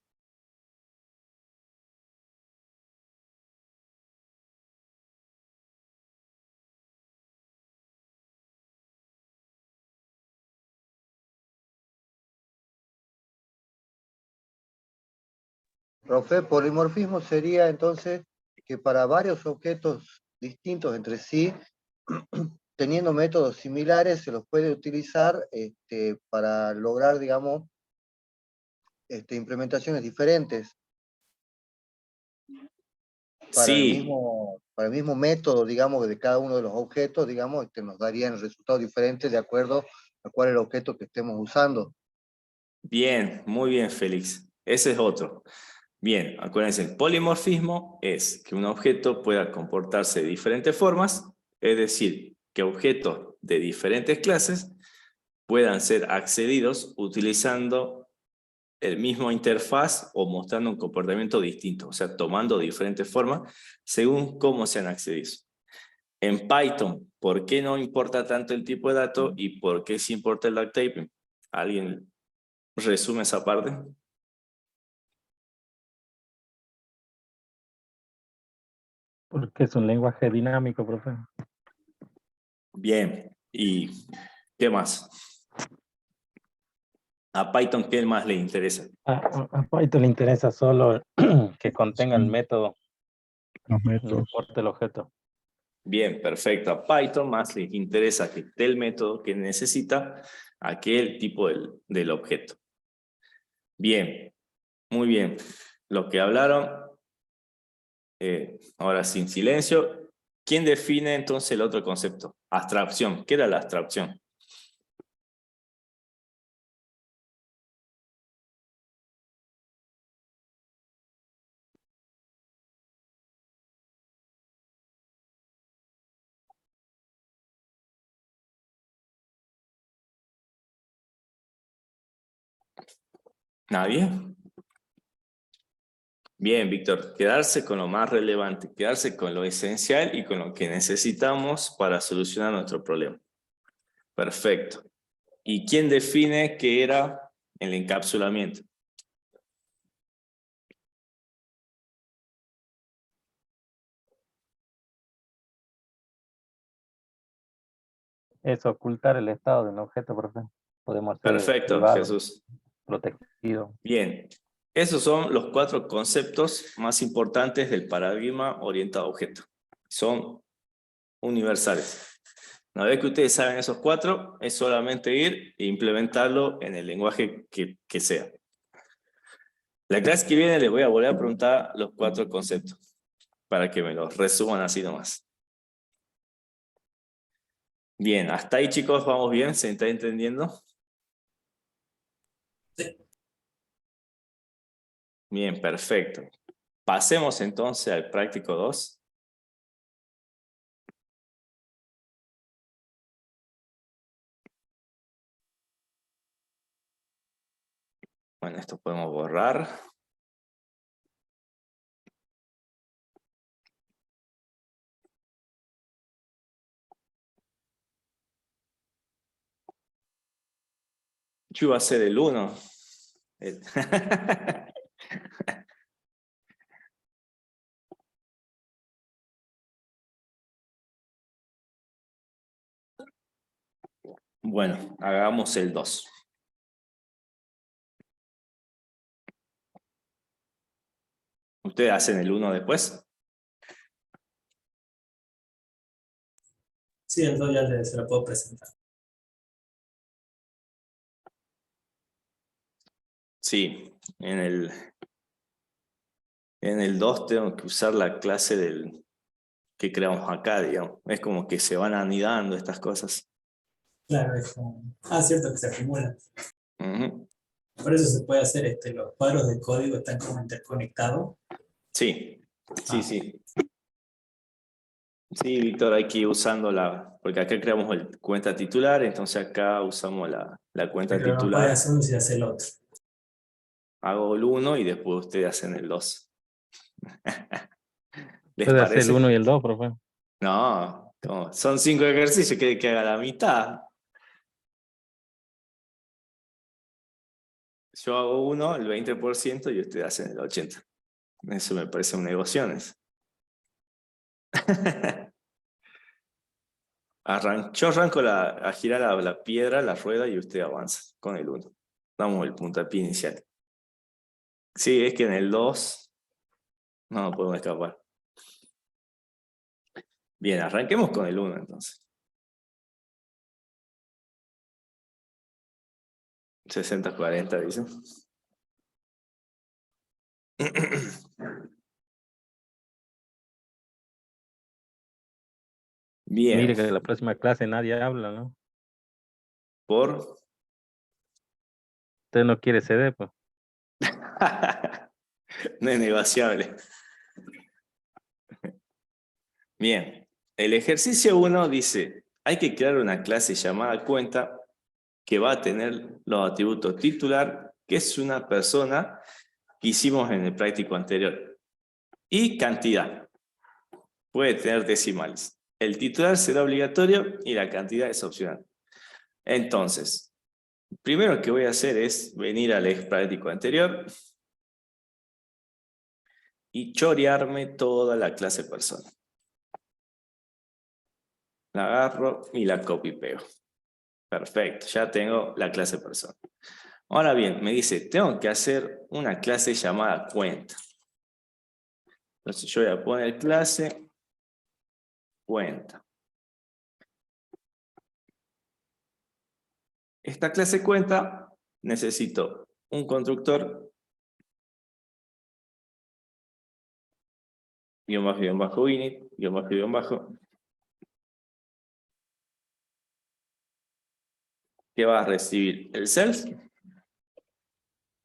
Profe, polimorfismo sería entonces que para varios objetos distintos entre sí teniendo métodos similares, se los puede utilizar para lograr, digamos, implementaciones diferentes. Para el Sí, mismo método, digamos, de cada uno de los objetos, digamos, nos darían resultados diferentes de acuerdo a cuál es el objeto que estemos usando. bien, muy bien, Félix. Ese es otro. Bien, acuérdense, el polimorfismo es que un objeto pueda comportarse de diferentes formas, es decir, que objetos de diferentes clases puedan ser accedidos utilizando el mismo interfaz o mostrando un comportamiento distinto, o sea, tomando diferentes formas según cómo sean accedidos. En Python, ¿por qué no importa tanto el tipo de dato y por qué sí importa el duct-taping? ¿Alguien resume esa parte? Porque es un lenguaje dinámico, profe. Bien, ¿y qué más? ¿A Python qué más le interesa? A Python le interesa solo que contenga el método, Los no métodos. importa el objeto. Bien, perfecto. A Python más les interesa que esté el método que necesita aquel tipo del objeto. Bien, muy bien. Lo que hablaron, ahora sin silencio. ¿Quién define entonces el otro concepto? Abstracción. ¿Qué era la abstracción? ¿Nadie? Bien, Víctor, quedarse con lo más relevante, quedarse con lo esencial y con lo que necesitamos para solucionar nuestro problema. Perfecto. ¿Y quién define qué era el encapsulamiento? Es ocultar el estado de un objeto, profe. Podemos hacer Perfecto, privado, Jesús. protegido. Bien, esos son los 4 conceptos más importantes del paradigma orientado a objeto. Son universales. Una vez que ustedes saben esos 4, es solamente ir e implementarlo en el lenguaje que sea. La clase que viene les voy a volver a preguntar los 4 conceptos, para que me los resuman así nomás. Bien, hasta ahí chicos, vamos bien, ¿se está entendiendo? Sí. Bien, perfecto. Pasemos entonces al práctico 2. Bueno, esto podemos borrar. Yo iba a ser el 1. Bueno, hagamos el 2. ¿Ustedes hacen el 1 después? Sí, entonces ya se lo puedo presentar. Sí, en el 2 tengo que usar la clase que creamos acá, digamos. Es como que se van anidando estas cosas. Claro, es como... Ah, cierto que se acumulan. Ujú. Por eso se puede hacer, los cuadros de código están como interconectados. Sí, sí, Ah, sí. Sí, Víctor, hay que ir usando porque acá creamos el cuenta titular, entonces acá usamos la cuenta pero no puede titular. hacer uno sin hacer el otro. Hago el 1 y después ustedes hacen el 2. ¿Les Puede hacer el 1 y parece? el 2, profe. No, son 5 ejercicios, ¿quiere que haga la mitad? Yo hago 1, el 20%, y ustedes hacen el 80%. Eso me parece un negocianes. Yo arranco a girar la piedra, la rueda, y usted avanza con el 1. Damos el puntapié inicial. Sí, es que en el 2 no podemos escapar. Bien, arranquemos con el 1 entonces. 60-40 dice. Bien. Mire que en la próxima clase nadie habla, ¿no? Por... Usted no quiere ceder, pues. No es negociable. Bien. El ejercicio 1 dice, hay que crear una clase llamada cuenta que va a tener los atributos titular, que es una persona que hicimos en el práctico anterior, y cantidad. Puede tener decimales. El titular será obligatorio y la cantidad es opcional. Entonces, primero que voy a hacer es venir al práctico anterior y chorearme toda la clase persona. La agarro y la copy y pego. Perfecto, ya tengo la clase persona. Ahora bien, me dice, tengo que hacer una clase llamada cuenta. Entonces yo voy a poner clase cuenta. Esta clase cuenta necesito un constructor guión bajo init, guión bajo, que va a recibir el self,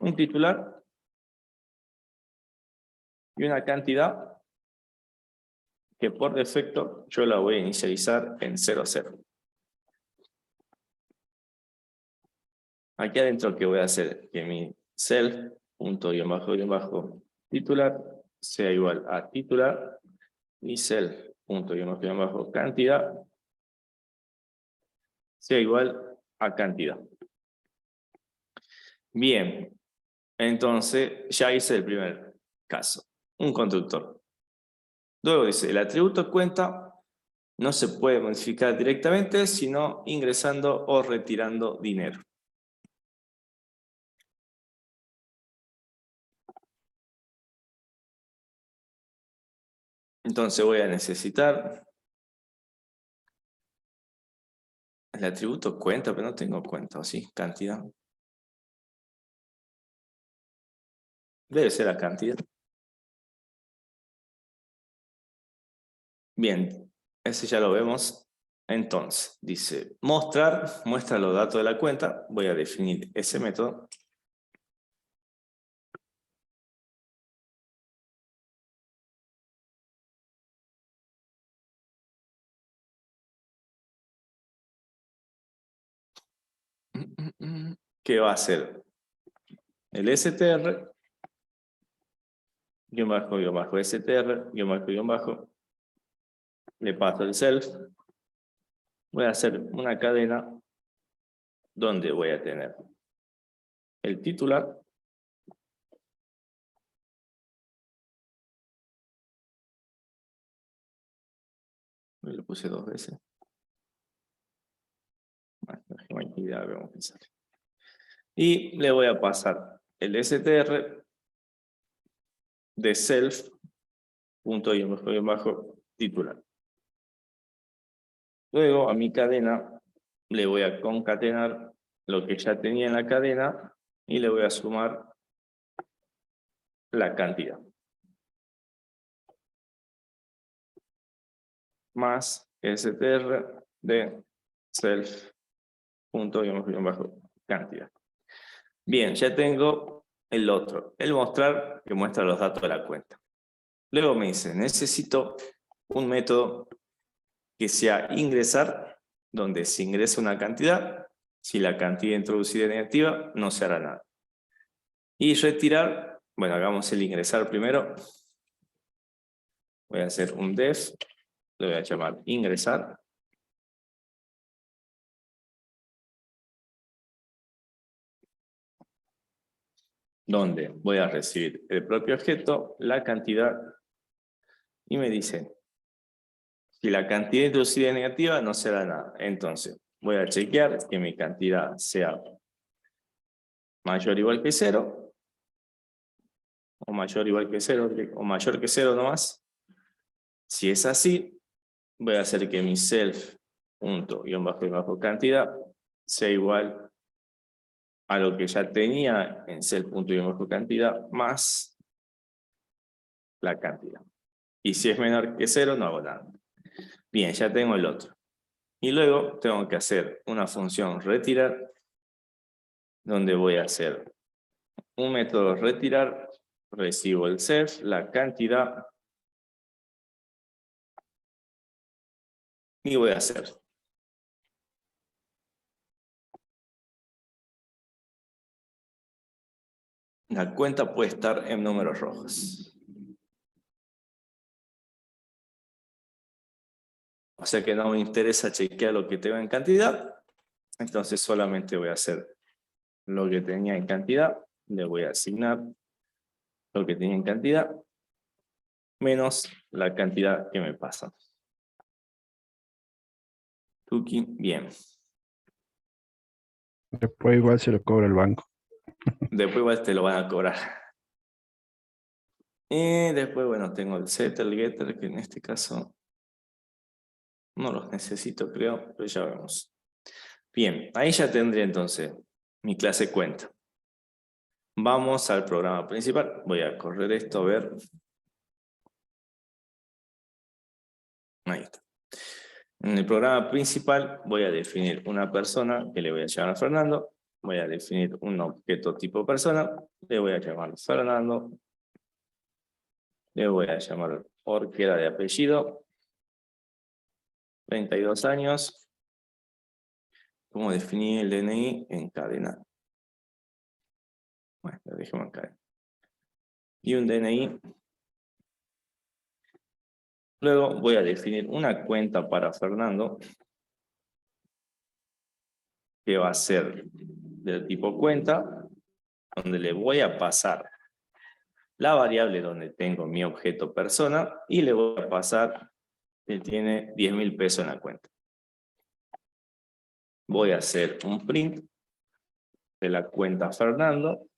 un titular y una cantidad que por defecto yo la voy a inicializar en 00. Aquí adentro que voy a hacer que mi self punto guión bajo titular sea igual a titular y self punto guión bajo cantidad sea igual a cantidad. Bien, entonces ya hice el primer caso, un constructor. Luego dice, el atributo cuenta no se puede modificar directamente, sino ingresando o retirando dinero. Entonces voy a necesitar el atributo cuenta, pero no tengo cuenta, ¿o sí? Cantidad. Debe ser la cantidad. Bien, ese ya lo vemos. Entonces, dice, muestra los datos de la cuenta. Voy a definir ese método. ¿Qué va a hacer? El str, guión bajo, str, guión bajo, le paso el self. Voy a hacer una cadena donde voy a tener el titular, lo puse 2 veces. Y le voy a pasar el str de self punto guión bajo titular. Luego a mi cadena le voy a concatenar lo que ya tenía en la cadena y le voy a sumar la cantidad. Más str de self punto guión bajo cantidad. Bien, ya tengo el otro, el mostrar, que muestra los datos de la cuenta. Luego me dice, necesito un método que sea ingresar, donde se ingresa una cantidad, si la cantidad introducida es negativa, no se hará nada. Y retirar, bueno, hagamos el ingresar primero. Voy a hacer un def, lo voy a llamar ingresar. Donde voy a recibir el propio objeto, la cantidad, y me dice, si la cantidad introducida es negativa, no será nada. Entonces, voy a chequear que mi cantidad sea mayor o igual que 0, o mayor o igual que 0, o mayor que 0 nomás. Si es así, voy a hacer que mi self punto guión bajo cantidad sea igual a lo que ya tenía en self.cantidad más la cantidad. Y si es menor que 0, no hago nada. Bien, ya tengo el otro. Y luego tengo que hacer una función retirar, donde voy a hacer un método retirar, recibo el self, la cantidad, y voy a hacer la cuenta puede estar en números rojos. O sea que no me interesa chequear lo que tengo en cantidad, entonces solamente voy a hacer lo que tenía en cantidad, le voy a asignar lo que tenía en cantidad, menos la cantidad que me pasa. Tuki, bien. Después igual se lo cobra el banco. Después igual te lo van a cobrar. Y después, bueno, tengo el setter, el getter, que en este caso no los necesito, creo, pero ya vemos. Bien, ahí ya tendré entonces mi clase cuenta. Vamos al programa principal. Voy a correr esto, a ver. Ahí está. En el programa principal voy a definir una persona que le voy a llamar a Fernando. Voy a definir un objeto tipo persona. Le voy a llamar Fernando. Le voy a llamar Orquera de apellido. 32 años. ¿Cómo definir el DNI? Encadenado. Bueno, lo dejemos encadenado. Y un DNI. Luego voy a definir una cuenta para Fernando, que va a ser del tipo cuenta, donde le voy a pasar la variable donde tengo mi objeto persona y le voy a pasar que tiene 10.000 pesos en la cuenta. Voy a hacer un print de la cuenta Fernando